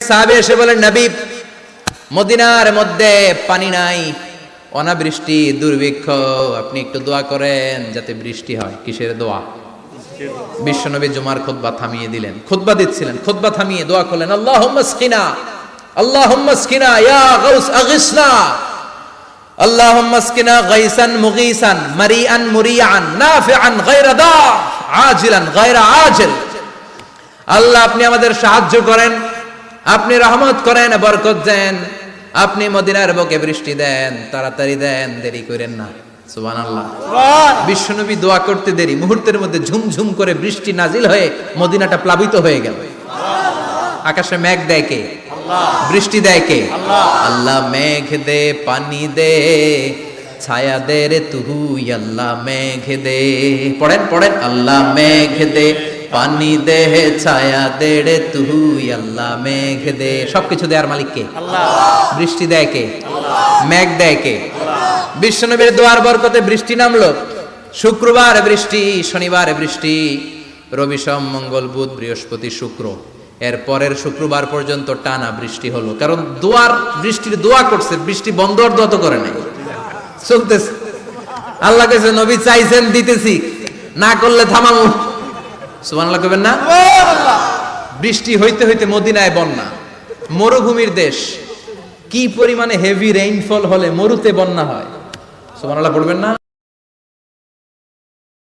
সাহাবী এসে বলেন, নবী, মদিনার মধ্যে পানি নাই, অনাবৃষ্টি, দুর্ভিক্ষ, আপনি একটু দোয়া করেন যাতে বৃষ্টি হয়। কিসের দোয়া? বিশ্বনবী জুমার খুতবা থামিয়ে দিলেন, খুতবা দিচ্ছিলেন, খুতবা থামিয়ে দোয়া করলেন, আল্লাহুম্মা আসকিনা, আল্লাহুম্মা আসকিনা ইয়া গাউস আগিসনা, আল্লাহুম্মা আসকিনা গাইসান মুগীসান মারিআন মুরিআন নাফিআন গায়রা দার আজিলান গায়রা আজিল। আল্লাহ, আপনি আমাদের সাহায্য করেন, আপনি রহমত করেন, বরকত দেন, আপনি মদিনার বুকে বৃষ্টি দেন, তাড়াতাড়ি দেন, দেরি করেন না। সুবহানাল্লাহ। বিশ্বনবী দোয়া করতে দেরি, মুহূর্তের মধ্যে ঝুমঝুম করে বৃষ্টি নাজিল হয়ে মদিনাটা প্লাবিত হয়ে গেল। আকাশে মেঘ দেয় কে? বৃষ্টি দেয় কে? আল্লাহ। মেঘ দে, পানি দে, ছায়া দে রে তুই, আল্লাহ মেঘ দে। পড়েন পড়েন, আল্লাহ মেঘ দে, পানি দে, ছায়া দে রে তুই, আল্লাহ মেঘ দে। সবকিছু দেয়ার মালিক কে? আল্লাহ। বৃষ্টি দেয় কে? আল্লাহ। মেঘ দেয় কে? বিশ্বনবীর দোয়ার বরকতে বৃষ্টি নামলো। শুক্রবার বৃষ্টি, শনিবার বৃষ্টি, রবি সোম মঙ্গল বুধ বৃহস্পতি শুক্র, এর পরের শুক্রবার পর্যন্ত টানা বৃষ্টি হলো। কারণ দোয়ার বৃষ্টির দোয়া করছে, বৃষ্টি বন্ধ আর দোয়া তো করে নাই, চলতেছে। আল্লাহ কাছে নবী চাইছেন, দিতেছি, না করলে থামামু। সুবহানাল্লাহ কইবেন না? বৃষ্টি হইতে হইতে মদিনায় বন্যা, মরুভূমির দেশ, কি পরিমাণে হেভি রেইনফল হলে মরুতে বন্যা হয়। সুবহানাল্লাহ পড়বেন না?